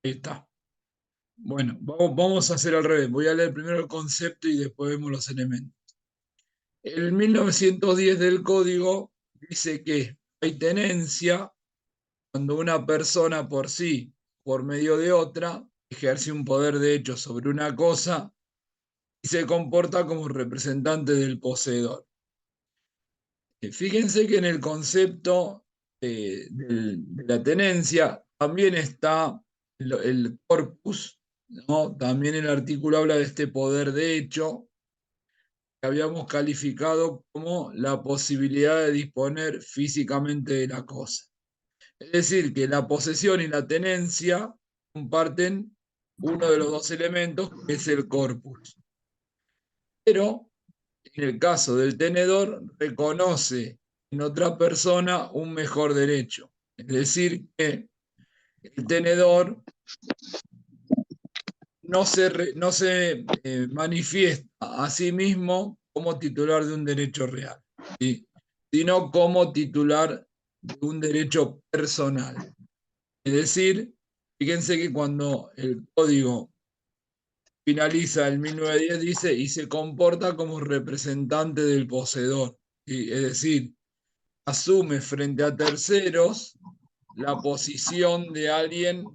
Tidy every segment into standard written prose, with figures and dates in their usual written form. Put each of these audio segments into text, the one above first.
Ahí está. Bueno, vamos a hacer al revés. Voy a leer primero el concepto y después vemos los elementos. El 1910 del código dice que hay tenencia cuando una persona por sí, por medio de otra, ejerce un poder de hecho sobre una cosa y se comporta como representante del poseedor. Fíjense que en el concepto de la tenencia también está el corpus, ¿no? También el artículo habla de este poder de hecho que habíamos calificado como la posibilidad de disponer físicamente de la cosa. Es decir, que la posesión y la tenencia comparten uno de los dos elementos, que es el corpus. Pero en el caso del tenedor, reconoce en otra persona un mejor derecho. Es decir, que el tenedor no se manifiesta a sí mismo como titular de un derecho real, ¿sí? Sino como titular de un derecho personal. Es decir, fíjense que cuando el código finaliza el 1910 dice y se comporta como representante del poseedor, ¿sí? Es decir, asume frente a terceros la posición de alguien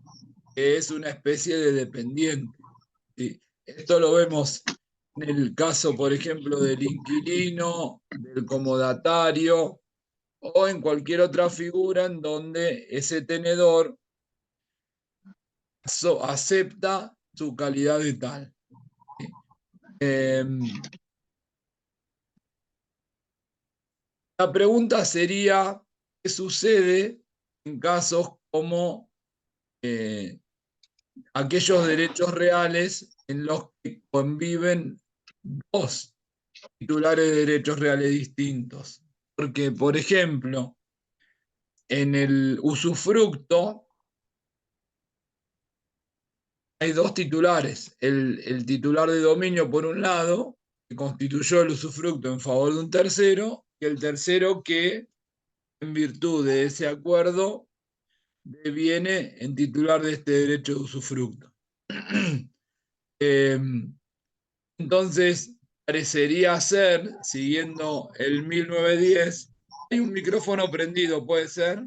que es una especie de dependiente, ¿sí? Esto lo vemos en el caso, por ejemplo, del inquilino, del comodatario o en cualquier otra figura en donde ese tenedor acepta su calidad de tal. ¿Sí? La pregunta sería, ¿qué sucede en casos como eh, aquellos derechos reales en los que conviven dos titulares de derechos reales distintos? Porque, por ejemplo, en el usufructo hay dos titulares. El titular de dominio, por un lado, que constituyó el usufructo en favor de un tercero, y el tercero que, en virtud de ese acuerdo, deviene en titular de este derecho de usufructo. Entonces, parecería ser, siguiendo el 1910, hay un micrófono prendido, ¿puede ser?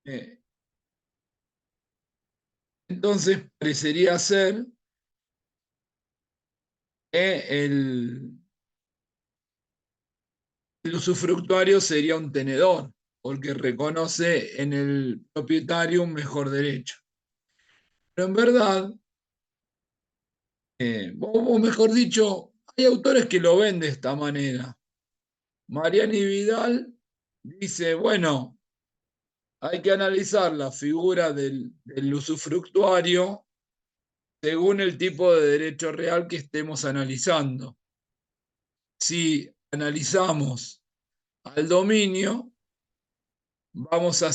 Eh, entonces, parecería ser que el usufructuario sería un tenedor, porque reconoce en el propietario un mejor derecho. Pero en verdad, o mejor dicho, hay autores que lo ven de esta manera. Mariani Vidal dice, bueno, hay que analizar la figura del usufructuario según el tipo de derecho real que estemos analizando. Si analizamos al dominio, vamos a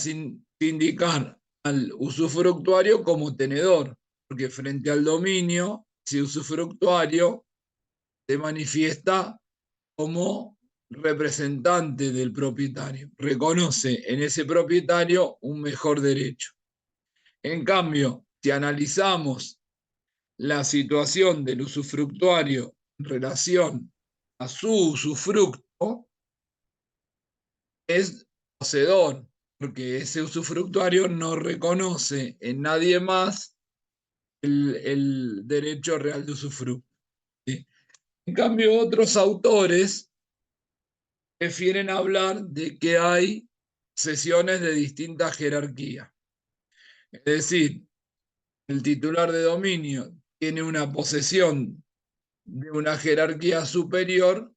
indicar al usufructuario como tenedor, porque frente al dominio, ese usufructuario se manifiesta como representante del propietario, reconoce en ese propietario un mejor derecho. En cambio, si analizamos la situación del usufructuario en relación a su usufructo, es poseedor, porque ese usufructuario no reconoce en nadie más el derecho real de usufructo, ¿sí? En cambio, otros autores prefieren hablar de que hay sesiones de distinta jerarquía. Es decir, el titular de dominio tiene una posesión de una jerarquía superior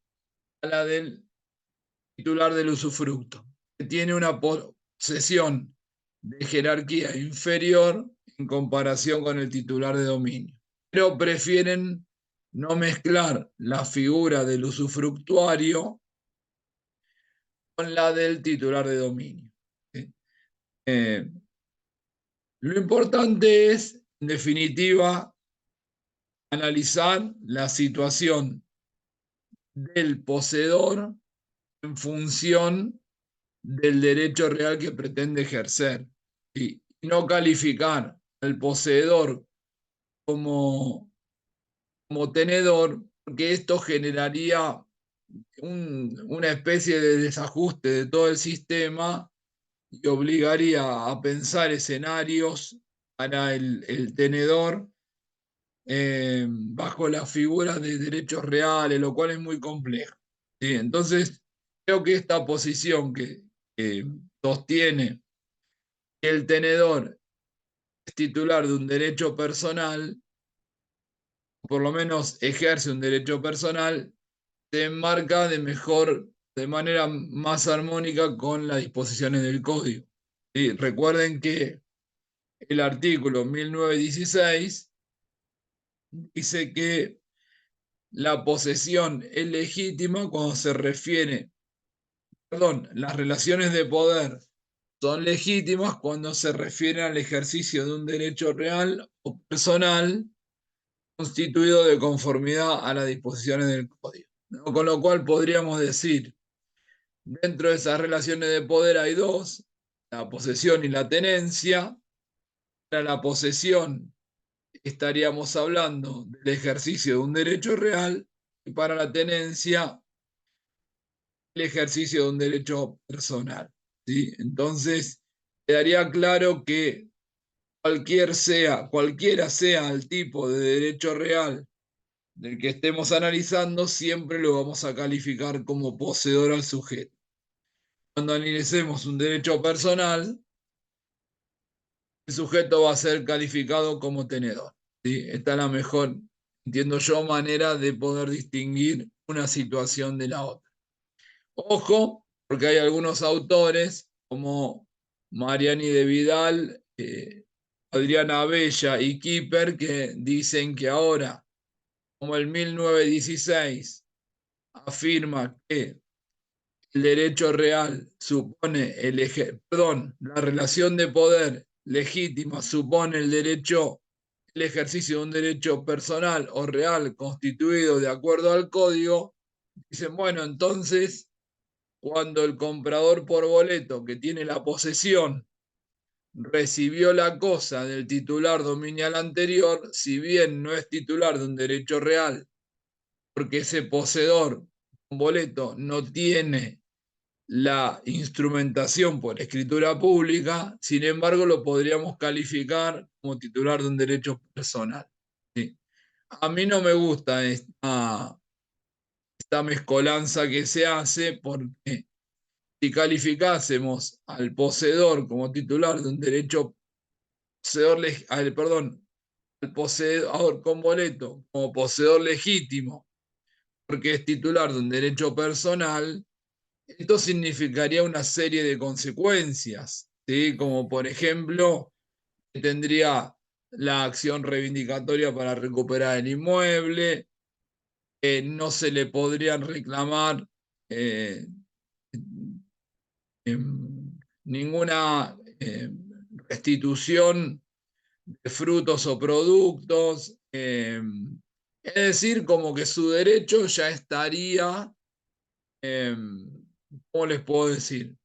a la del titular del usufructo, que tiene una posesión de jerarquía inferior en comparación con el titular de dominio. Pero prefieren no mezclar la figura del usufructuario con la del titular de dominio, ¿sí? Eh, lo importante es, en definitiva, analizar la situación del poseedor en función del derecho real que pretende ejercer. Y no calificar al poseedor como, como tenedor, porque esto generaría una especie de desajuste de todo el sistema y obligaría a pensar escenarios para el tenedor bajo la figura de derechos reales, lo cual es muy complejo. ¿Sí? Entonces, creo que esta posición que sostiene que el tenedor es titular de un derecho personal, por lo menos ejerce un derecho personal, se enmarca de manera más armónica con las disposiciones del código. ¿Sí? Recuerden que el artículo 1916 dice que la posesión es legítima cuando se refiere, perdón, las relaciones de poder son legítimas cuando se refieren al ejercicio de un derecho real o personal constituido de conformidad a las disposiciones del código, ¿no? Con lo cual podríamos decir, dentro de esas relaciones de poder hay dos, la posesión y la tenencia. Para la posesión estaríamos hablando del ejercicio de un derecho real y para la tenencia el ejercicio de un derecho personal. ¿Sí? Entonces, quedaría claro que cualquiera sea el tipo de derecho real del que estemos analizando, siempre lo vamos a calificar como poseedor al sujeto. Cuando analicemos un derecho personal, el sujeto va a ser calificado como tenedor. ¿Sí? Esta es la mejor, entiendo yo, manera de poder distinguir una situación de la otra. Ojo, porque hay algunos autores como Mariani de Vidal, Adriana Bella y Kipper que dicen que ahora, como el 1916 afirma que el derecho real supone perdón, la relación de poder legítima supone el ejercicio de un derecho personal o real constituido de acuerdo al código, dicen, bueno, entonces cuando el comprador por boleto que tiene la posesión recibió la cosa del titular dominial anterior, si bien no es titular de un derecho real, porque ese poseedor con boleto no tiene la instrumentación por escritura pública, sin embargo lo podríamos calificar como titular de un derecho personal. ¿Sí? A mí no me gusta esta mezcolanza que se hace porque si calificásemos al poseedor como titular de un derecho, perdón, al poseedor con boleto como poseedor legítimo, porque es titular de un derecho personal, esto significaría una serie de consecuencias, ¿sí? Como por ejemplo, que tendría la acción reivindicatoria para recuperar el inmueble, no se le podrían reclamar eh, ninguna restitución de frutos o productos. Es decir, como que su derecho ya estaría, eh, ¿cómo les puedo decir?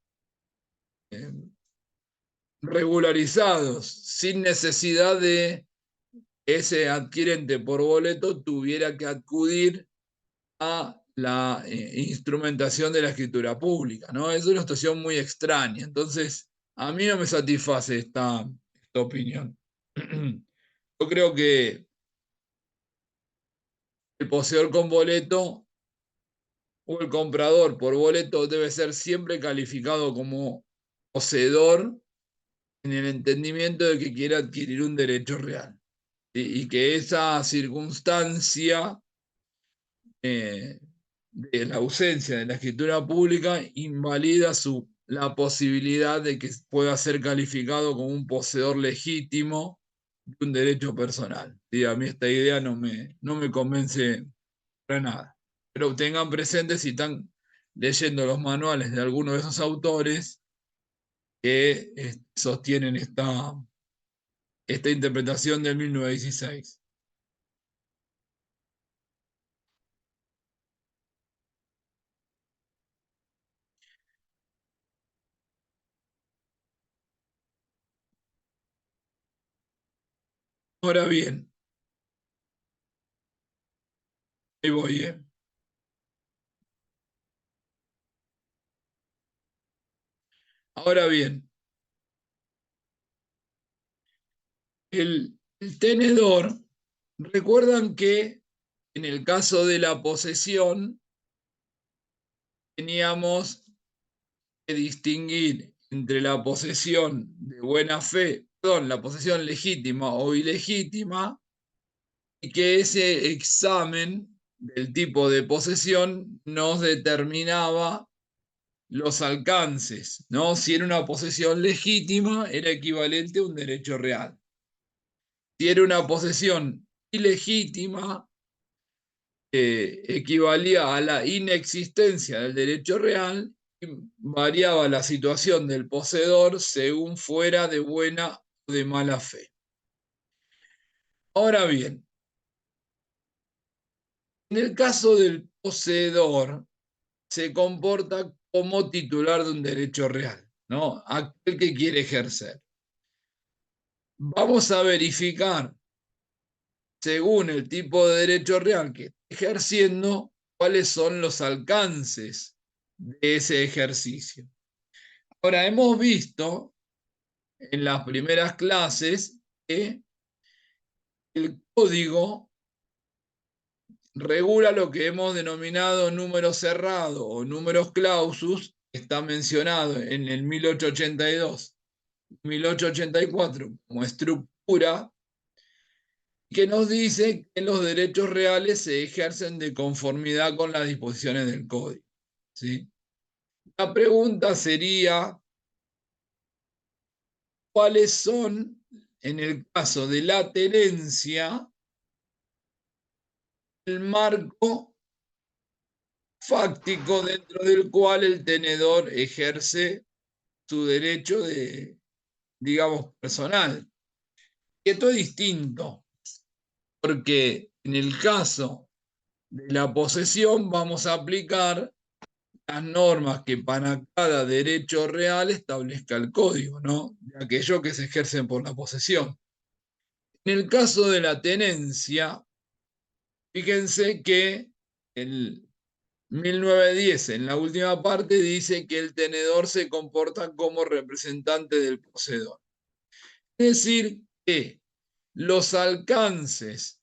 Eh, Regularizados, sin necesidad de ese adquirente por boleto tuviera que acudir a la instrumentación de la escritura pública, ¿no? Es una situación muy extraña. Entonces, a mí no me satisface esta opinión. Yo creo que el poseedor con boleto o el comprador por boleto debe ser siempre calificado como poseedor en el entendimiento de que quiere adquirir un derecho real. Y que esa circunstancia de la ausencia de la escritura pública invalida la posibilidad de que pueda ser calificado como un poseedor legítimo de un derecho personal. ¿Sí? A mí esta idea no me convence para nada. Pero tengan presente si están leyendo los manuales de alguno de esos autores que sostienen esta interpretación del 1916. Ahora bien, ahí voy, ¿eh? Ahora bien, el tenedor, recuerdan que en el caso de la posesión teníamos que distinguir entre la posesión de buena fe, perdón, la posesión legítima o ilegítima, y que ese examen del tipo de posesión nos determinaba los alcances, ¿no? Si era una posesión legítima, era equivalente a un derecho real. Si era una posesión ilegítima, equivalía a la inexistencia del derecho real y variaba la situación del poseedor según fuera de buena o de mala fe. Ahora bien, en el caso del poseedor, se comporta como titular de un derecho real, ¿no? Aquel que quiere ejercer. Vamos a verificar, según el tipo de derecho real que está ejerciendo, cuáles son los alcances de ese ejercicio. Ahora, hemos visto en las primeras clases que el código regula lo que hemos denominado número cerrado o números clausus, que está mencionado en el 1882, 1884 como estructura, que nos dice que los derechos reales se ejercen de conformidad con las disposiciones del código. ¿Sí? La pregunta sería, ¿cuáles son, en el caso de la tenencia, el marco fáctico dentro del cual el tenedor ejerce su derecho de, digamos, personal? Y esto es distinto, porque en el caso de la posesión vamos a aplicar las normas que para cada derecho real establezca el código, ¿no? De aquellos que se ejercen por la posesión. En el caso de la tenencia, fíjense que el 1910, en la última parte, dice que el tenedor se comporta como representante del poseedor. Es decir, que los alcances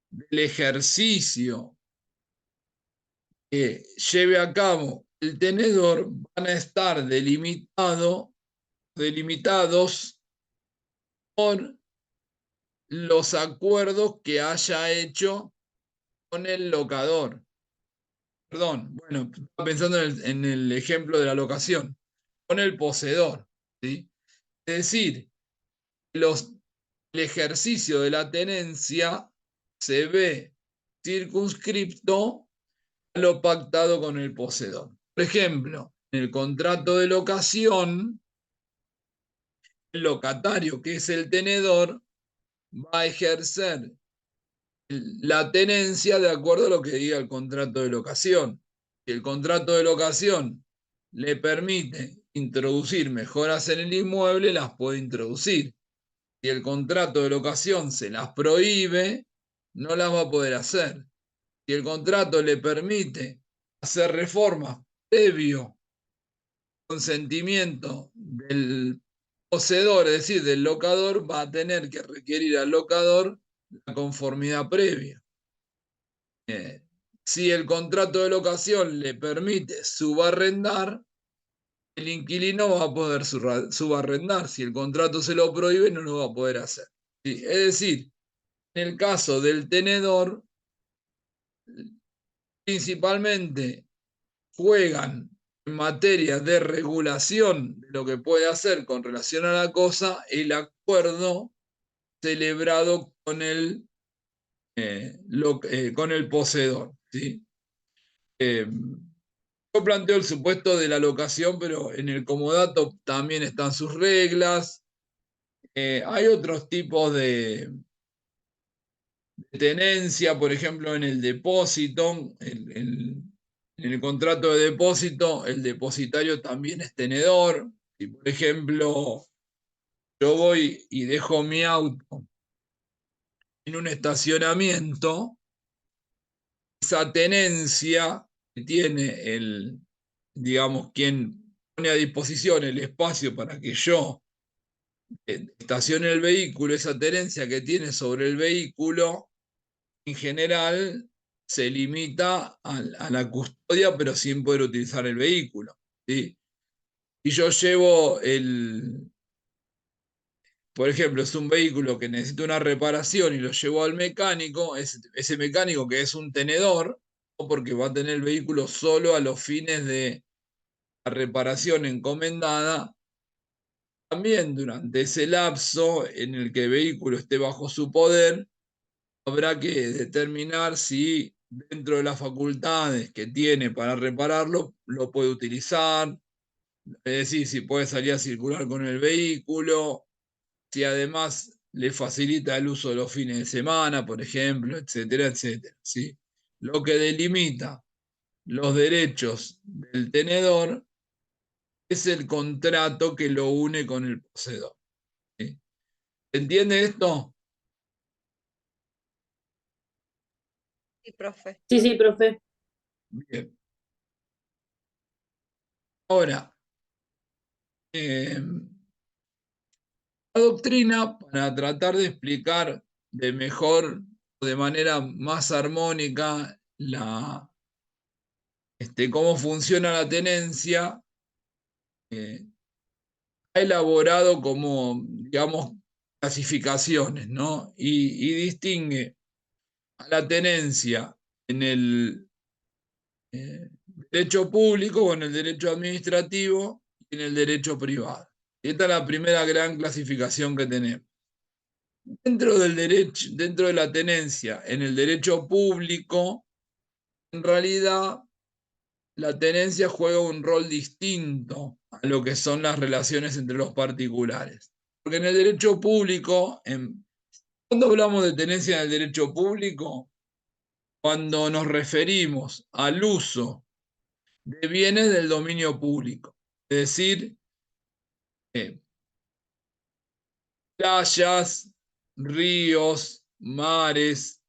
del ejercicio que lleve a cabo el tenedor van a estar delimitados por los acuerdos que haya hecho con el locador. Perdón, bueno, estaba pensando en el ejemplo de la locación, con el poseedor. ¿Sí? Es decir, los, el ejercicio de la tenencia se ve circunscripto a lo pactado con el poseedor. Por ejemplo, en el contrato de locación, el locatario, que es el tenedor, va a ejercer la tenencia de acuerdo a lo que diga el contrato de locación. Si el contrato de locación le permite introducir mejoras en el inmueble, las puede introducir. Si el contrato de locación se las prohíbe, no las va a poder hacer. Si el contrato le permite hacer reformas previo consentimiento del poseedor, es decir, del locador, va a tener que requerir al locador la conformidad previa. Si el contrato de locación le permite subarrendar, el inquilino va a poder subarrendar. Si el contrato se lo prohíbe, no lo va a poder hacer. ¿Sí? Es decir, en el caso del tenedor, principalmente juegan en materia de regulación de lo que puede hacer con relación a la cosa el acuerdo celebrado con el poseedor. ¿Sí? Eh, yo planteo el supuesto de la locación, pero en el comodato también están sus reglas. Hay otros tipos de tenencia, por ejemplo, en el depósito, en el contrato de depósito, el depositario también es tenedor. Si, por ejemplo, yo voy y dejo mi auto en un estacionamiento, esa tenencia que tiene digamos, quien pone a disposición el espacio para que yo estacione el vehículo, esa tenencia que tiene sobre el vehículo, en general se limita a la custodia, pero sin poder utilizar el vehículo. ¿Sí? Y yo llevo por ejemplo, es un vehículo que necesita una reparación y lo llevo al mecánico, ese mecánico que es un tenedor, o porque va a tener el vehículo solo a los fines de la reparación encomendada, también durante ese lapso en el que el vehículo esté bajo su poder, habrá que determinar si dentro de las facultades que tiene para repararlo, lo puede utilizar, es decir, si puede salir a circular con el vehículo, si además le facilita el uso de los fines de semana, por ejemplo, etcétera, etcétera. ¿Sí? Lo que delimita los derechos del tenedor es el contrato que lo une con el poseedor. ¿Sí? ¿Entiende esto? Sí, profe. Sí, sí, profe. Bien. Ahora, eh, la doctrina, para tratar de explicar de mejor, de manera más armónica, cómo funciona la tenencia, eh, ha elaborado como, digamos, clasificaciones, ¿no? Y distingue a la tenencia en el derecho público o en el derecho administrativo y en el derecho privado. Y esta es la primera gran clasificación que tenemos. Dentro del derecho, dentro de la tenencia en el derecho público, en realidad la tenencia juega un rol distinto a lo que son las relaciones entre los particulares. Porque en el derecho público, cuando hablamos de tenencia en el derecho público, cuando nos referimos al uso de bienes del dominio público, es decir, eh, playas, ríos, mares,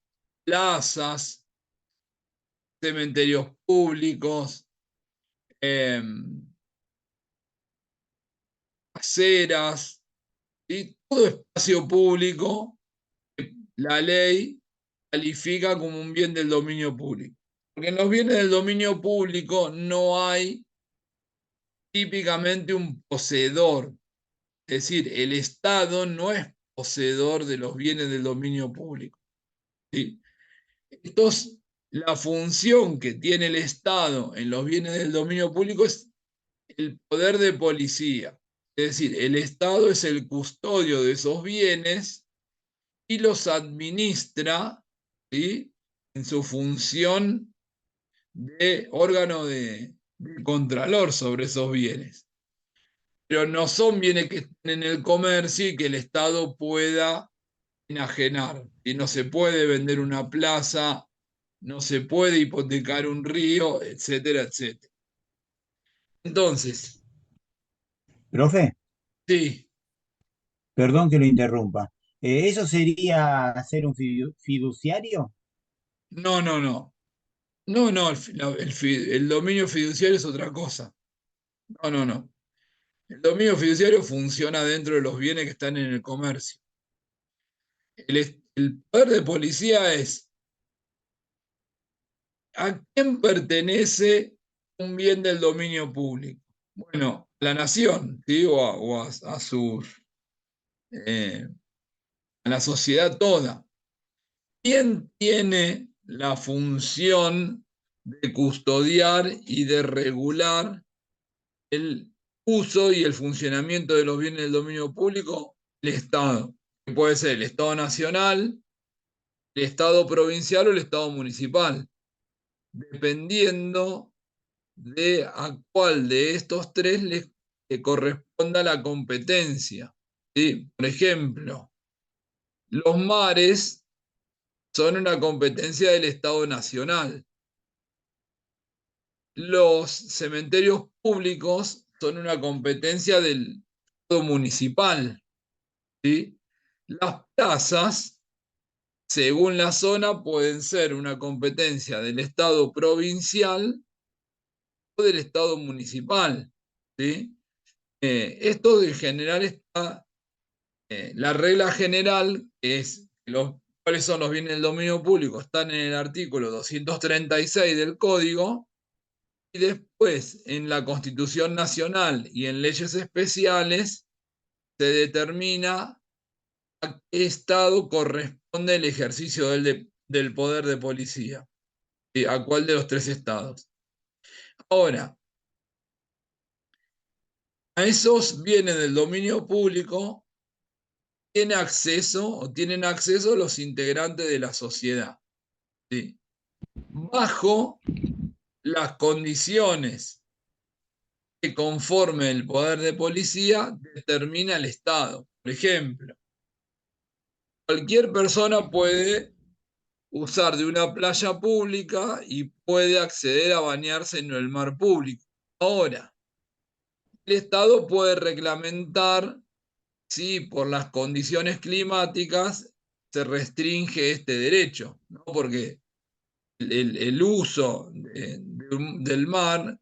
plazas, cementerios públicos, eh, aceras, y todo espacio público, la ley califica como un bien del dominio público. Porque en los bienes del dominio público no hay típicamente un poseedor. Es decir, el Estado no es poseedor de los bienes del dominio público. ¿Sí? Entonces, la función que tiene el Estado en los bienes del dominio público es el poder de policía. Es decir, el Estado es el custodio de esos bienes y los administra, ¿sí? En su función de órgano de contralor sobre esos bienes. Pero no son bienes que están en el comercio y que el Estado pueda enajenar. Y no se puede vender una plaza, no se puede hipotecar un río, etcétera, etcétera. Entonces, Profe, sí, perdón que lo interrumpa. ¿Eso sería ser un fiduciario? no, no, no. No, no, el dominio fiduciario es otra cosa. No, no, no. El dominio fiduciario funciona dentro de los bienes que están en el comercio. El poder de policía es ¿a quién pertenece un bien del dominio público? Bueno, la nación, ¿sí? Eh, a la sociedad toda. ¿Quién tiene la función de custodiar y de regular el uso y el funcionamiento de los bienes del dominio público? El Estado, que puede ser el Estado nacional, el Estado provincial o el Estado municipal, dependiendo de a cuál de estos tres le corresponda la competencia. ¿Sí? Por ejemplo, los mares son una competencia del Estado nacional. Los cementerios públicos son una competencia del Estado municipal. ¿Sí? Las plazas según la zona, pueden ser una competencia del Estado provincial o del Estado municipal, ¿sí? Esto en general está, la regla general es cuáles son los bienes del dominio público, están en el artículo 236 del Código, y después en la Constitución Nacional y en leyes especiales se determina a qué estado corresponde el ejercicio del poder de policía, ¿sí? A cuál de los tres estados. Ahora, a esos bienes del dominio público tienen acceso los integrantes de la sociedad, ¿sí? Bajo las condiciones que conforme el poder de policía determina el Estado. Por ejemplo, cualquier persona puede usar de una playa pública y puede acceder a bañarse en el mar público. Ahora, el Estado puede reglamentar si por las condiciones climáticas se restringe este derecho, ¿no? Porque el uso del mar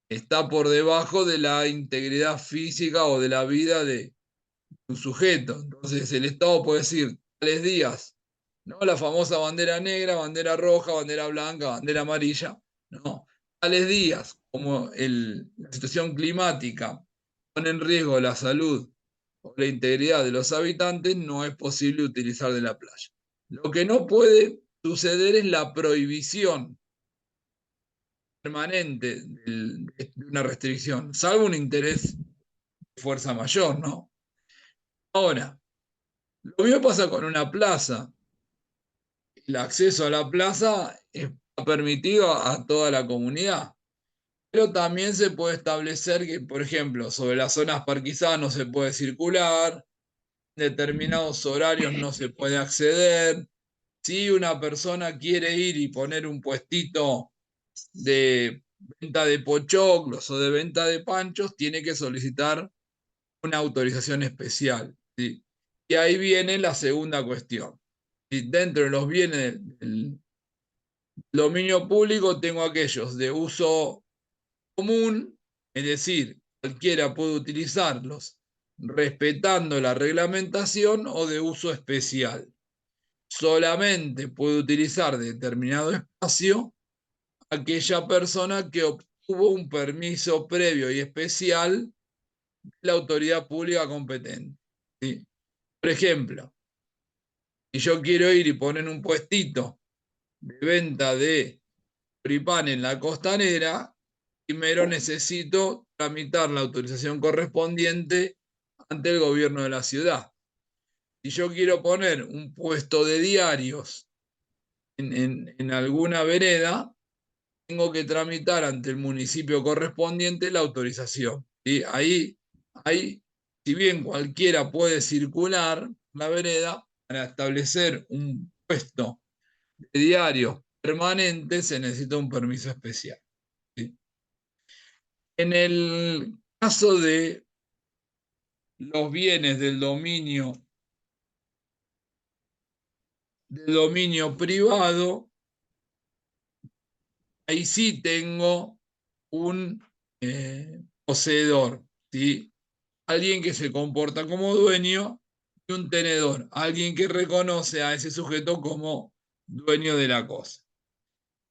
está por debajo de la integridad física o de la vida de un sujeto. Entonces el Estado puede decir, tales días, ¿no? La famosa bandera negra, bandera roja, bandera blanca, bandera amarilla, ¿no? Tales días, como la situación climática pone en riesgo la salud o la integridad de los habitantes, no es posible utilizar de la playa. Lo que no puede suceder es la prohibición permanente de una restricción, salvo un interés de fuerza mayor, ¿no? Ahora, lo mismo pasa con una plaza. El acceso a la plaza está permitido a toda la comunidad, pero también se puede establecer que, por ejemplo, sobre las zonas parquizadas no se puede circular, en determinados horarios no se puede acceder. Si una persona quiere ir y poner un puestito de venta de pochoclos o de venta de panchos, tiene que solicitar una autorización especial, ¿sí? Y ahí viene la segunda cuestión. ¿Sí? Dentro de los bienes del dominio público tengo aquellos de uso común, es decir, cualquiera puede utilizarlos respetando la reglamentación, o de uso especial. Solamente puede utilizar determinado espacio aquella persona que obtuvo un permiso previo y especial de la autoridad pública competente, ¿sí? Por ejemplo, si yo quiero ir y poner un puestito de venta de choripán en la costanera, primero necesito tramitar la autorización correspondiente ante el gobierno de la ciudad. Si yo quiero poner un puesto de diarios en alguna vereda, tengo que tramitar ante el municipio correspondiente la autorización, ¿sí? Ahí, si bien cualquiera puede circular la vereda, para establecer un puesto de diarios permanente se necesita un permiso especial, ¿sí? En el caso de los bienes del dominio privado, ahí sí tengo un poseedor, ¿sí? Alguien que se comporta como dueño, y un tenedor, alguien que reconoce a ese sujeto como dueño de la cosa.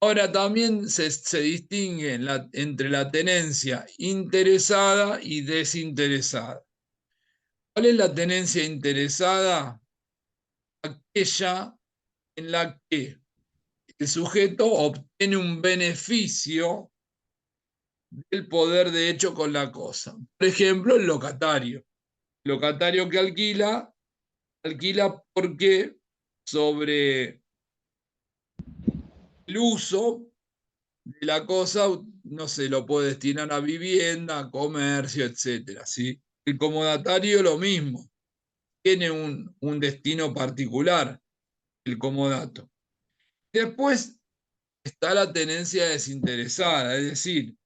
Ahora también se distingue entre la tenencia interesada y desinteresada. ¿Cuál es la tenencia interesada? Aquella en la que el sujeto obtiene un beneficio del poder de hecho con la cosa. Por ejemplo, el locatario. El locatario que alquila porque sobre el uso de la cosa no se lo puede destinar a vivienda, a comercio, etcétera, ¿sí? El comodatario lo mismo, tiene un destino particular, el comodato. Después está la tenencia desinteresada, es decir,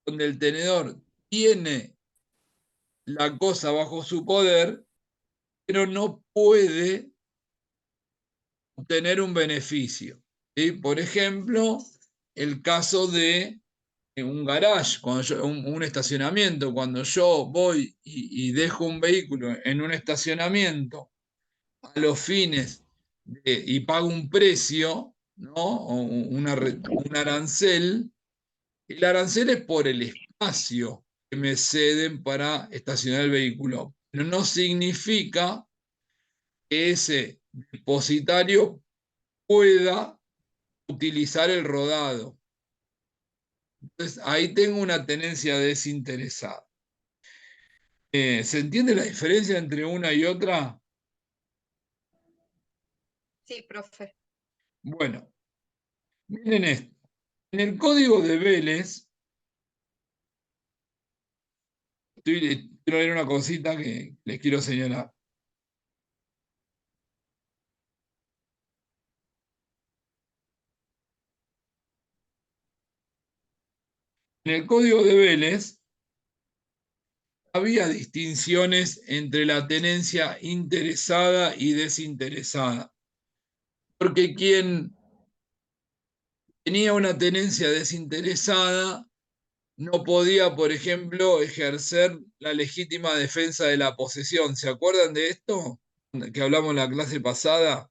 donde el tenedor tiene la cosa bajo su poder, pero no puede obtener un beneficio. ¿Sí? Por ejemplo, el caso de un garage, un estacionamiento, cuando yo voy y dejo un vehículo en un estacionamiento a los fines y pago un precio, ¿no? O un arancel, el arancel es por el espacio que me ceden para estacionar el vehículo, pero no significa que ese depositario pueda utilizar el rodado. Entonces, ahí tengo una tenencia desinteresada. ¿Se entiende la diferencia entre una y otra? Sí, profe. Bueno, miren esto. En el código de Vélez, quiero leer una cosita que les quiero señalar. En el código de Vélez había distinciones entre la tenencia interesada y desinteresada, porque quien tenía una tenencia desinteresada no podía, por ejemplo, ejercer la legítima defensa de la posesión. ¿Se acuerdan de esto? Que hablamos en la clase pasada,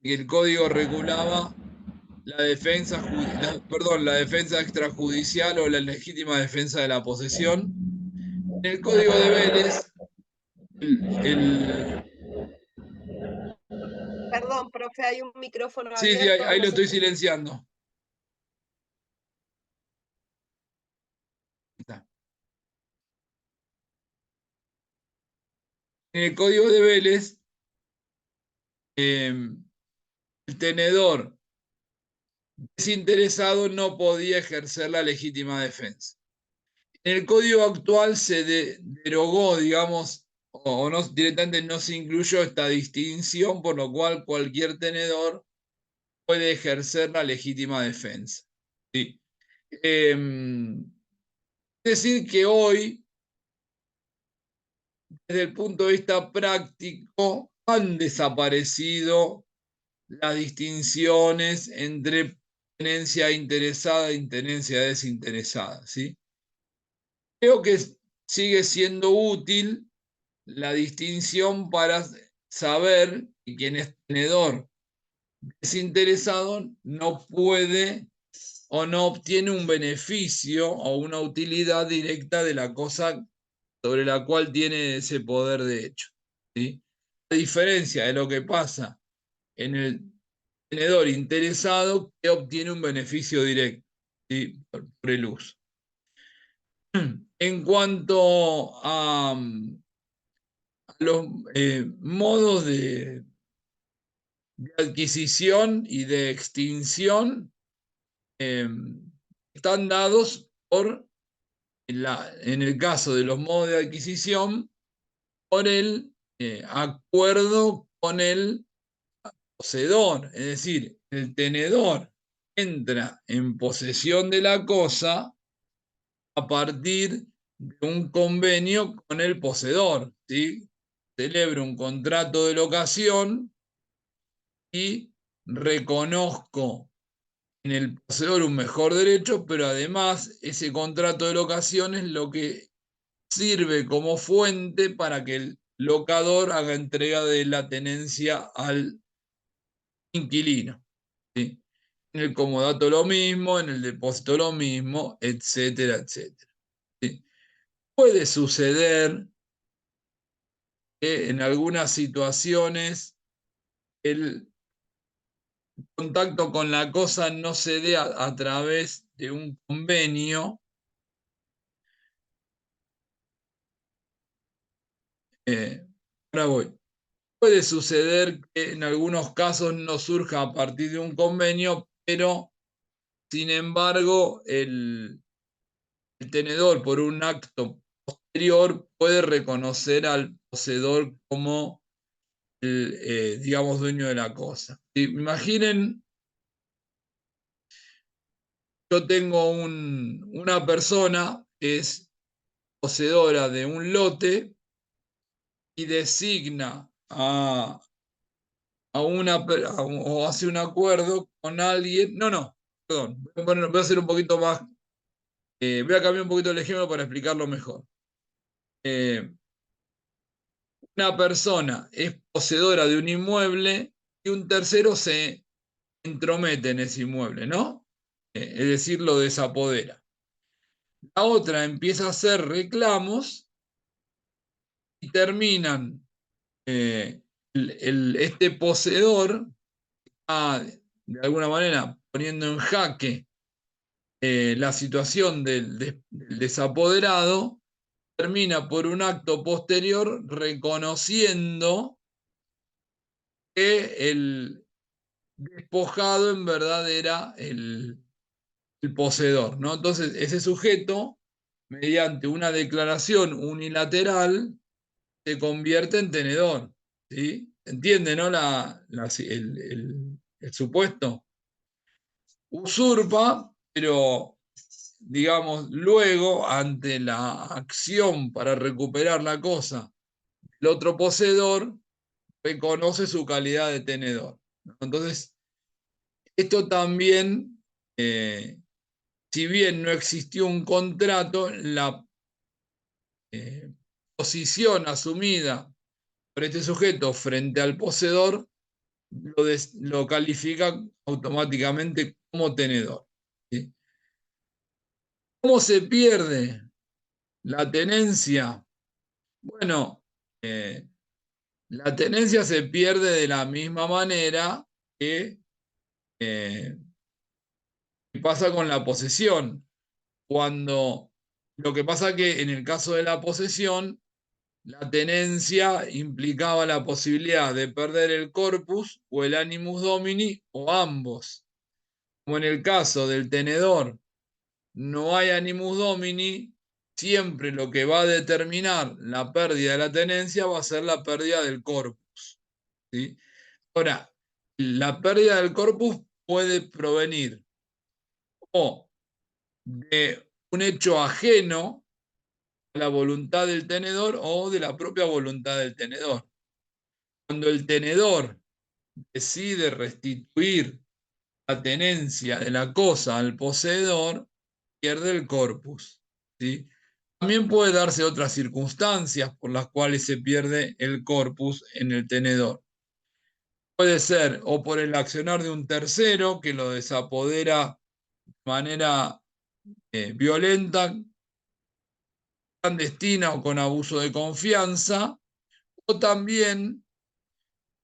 que el código regulaba la defensa, la defensa extrajudicial o la legítima defensa de la posesión. En el código de Vélez, el, Perdón, profe, hay un micrófono sí, sí, abierto, ahí no lo sé estoy si... silenciando. En el código de Vélez, el tenedor desinteresado no podía ejercer la legítima defensa. En el código actual se derogó, digamos, o no, directamente no se incluyó esta distinción, por lo cual cualquier tenedor puede ejercer la legítima defensa. ¿Sí? Es decir, que hoy, desde el punto de vista práctico, han desaparecido las distinciones entre tenencia interesada e tenencia desinteresada. ¿Sí? Creo que sigue siendo útil la distinción para saber que quien es tenedor desinteresado no puede o no obtiene un beneficio o una utilidad directa de la cosa sobre la cual tiene ese poder de hecho. ¿Sí? A diferencia de lo que pasa en el tenedor interesado que obtiene un beneficio directo, ¿sí? por el uso. En cuanto a los modos de adquisición y de extinción, están dados por, en el caso de los modos de adquisición, por el acuerdo con el poseedor, es decir, el tenedor entra en posesión de la cosa a partir de un convenio con el poseedor, ¿sí? Celebra un contrato de locación y reconozco en el poseedor un mejor derecho, pero además ese contrato de locación es lo que sirve como fuente para que el locador haga entrega de la tenencia al inquilino. ¿Sí? En el comodato lo mismo, en el depósito lo mismo, etcétera, etcétera. ¿Sí? Puede suceder que en algunas situaciones el contacto con la cosa no se dé a través de un convenio. Ahora voy. Puede suceder que en algunos casos no surja a partir de un convenio, pero sin embargo el tenedor por un acto posterior puede reconocer al poseedor como el, digamos, dueño de la cosa. Imaginen, yo tengo una persona que es poseedora de un lote y designa a o hace un acuerdo con alguien. No, perdón, voy a hacer un poquito más, voy a cambiar un poquito el ejemplo para explicarlo mejor. Una persona es poseedora de un inmueble y un tercero se entromete en ese inmueble, ¿no? Es decir, lo desapodera. La otra empieza a hacer reclamos y terminan este poseedor de alguna manera poniendo en jaque la situación del desapoderado, termina por un acto posterior reconociendo que el despojado en verdad era el poseedor, ¿no? Entonces, ese sujeto, mediante una declaración unilateral, se convierte en tenedor, ¿sí? ¿Entiende, no? El supuesto. Usurpa, pero, digamos, luego, ante la acción para recuperar la cosa, el otro poseedor reconoce su calidad de tenedor, ¿no? Entonces, esto también, si bien no existió un contrato, la posición asumida por este sujeto frente al poseedor lo califica automáticamente como tenedor, ¿sí? ¿Cómo se pierde la tenencia? Bueno, la tenencia se pierde de la misma manera eh, que pasa con la posesión. Cuando lo que pasa que en el caso de la posesión, la tenencia implicaba la posibilidad de perder el corpus o el animus domini o ambos. Como en el caso del tenedor no hay animus domini, siempre lo que va a determinar la pérdida de la tenencia va a ser la pérdida del corpus, ¿sí? Ahora, la pérdida del corpus puede provenir o de un hecho ajeno a la voluntad del tenedor o de la propia voluntad del tenedor. Cuando el tenedor decide restituir la tenencia de la cosa al poseedor, pierde el corpus, ¿sí? También puede darse otras circunstancias por las cuales se pierde el corpus en el tenedor. Puede ser o por el accionar de un tercero que lo desapodera de manera violenta, clandestina o con abuso de confianza, o también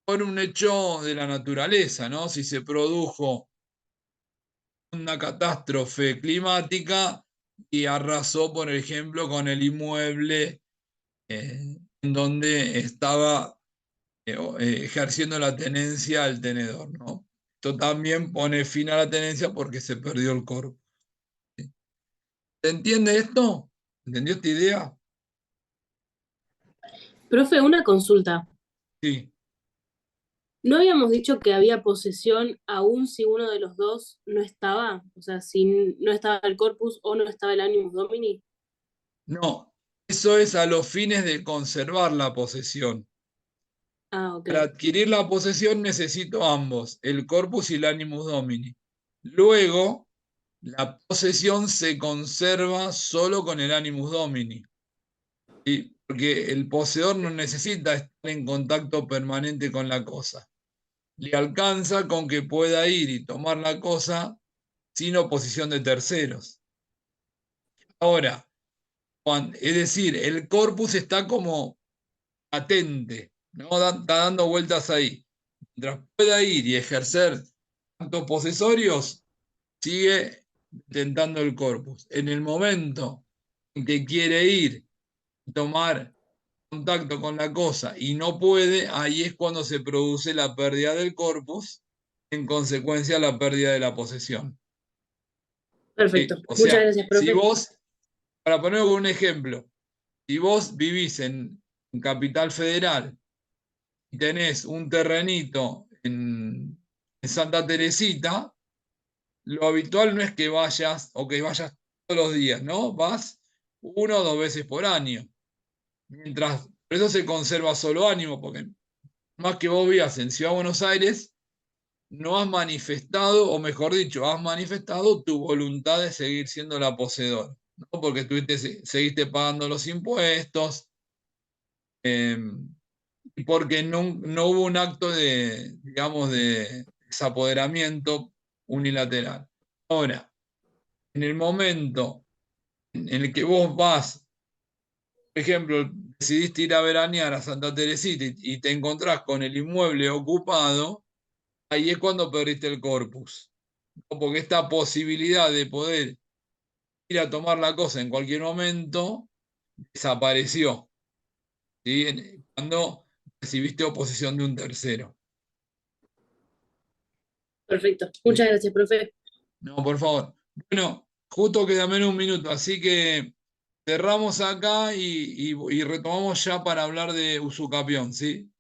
por un hecho de la naturaleza, ¿no? Si se produjo una catástrofe climática y arrasó, por ejemplo, con el inmueble en donde estaba ejerciendo la tenencia al tenedor, ¿no? Esto también pone fin a la tenencia porque se perdió el corpus. ¿Se entiende esto? ¿Entendió esta idea? Profe, una consulta. Sí. ¿No habíamos dicho que había posesión aún si uno de los dos no estaba? O sea, si no estaba el corpus o no estaba el animus domini. No, eso es a los fines de conservar la posesión. Ah, ok. Para adquirir la posesión necesito ambos, el corpus y el animus domini. Luego, la posesión se conserva solo con el animus domini, ¿sí? Porque el poseedor no necesita estar en contacto permanente con la cosa. Le alcanza con que pueda ir y tomar la cosa sin oposición de terceros. Ahora, es decir, el corpus está como patente, ¿no? Está dando vueltas ahí. Mientras pueda ir y ejercer actos posesorios, sigue tentando el corpus. En el momento en que quiere ir y tomar contacto con la cosa y no puede, ahí es cuando se produce la pérdida del corpus, en consecuencia la pérdida de la posesión. Perfecto. Sí, o Muchas sea, gracias, si profe. vos, para ponerlo con un ejemplo, si vos vivís en Capital Federal y tenés un terrenito en Santa Teresita, lo habitual no es que vayas o que vayas todos los días, ¿no? Vas 1 o 2 veces por año. Mientras, por eso se conserva solo ánimo, porque más que vos vivas en Ciudad de Buenos Aires, no has manifestado, o mejor dicho, has manifestado tu voluntad de seguir siendo la poseedora, ¿no? Porque seguiste pagando los impuestos, eh, y porque no hubo un acto de, digamos, de desapoderamiento unilateral. Ahora, en el momento en el que vos vas, por ejemplo, decidiste ir a veranear a Santa Teresita y te encontrás con el inmueble ocupado, ahí es cuando perdiste el corpus, ¿no? Porque esta posibilidad de poder ir a tomar la cosa en cualquier momento desapareció, ¿sí? Cuando recibiste oposición de un tercero. Perfecto. Muchas gracias, profe. No, por favor. Bueno, justo queda menos un minuto, así que cerramos acá y retomamos ya para hablar de Usucapión, ¿sí?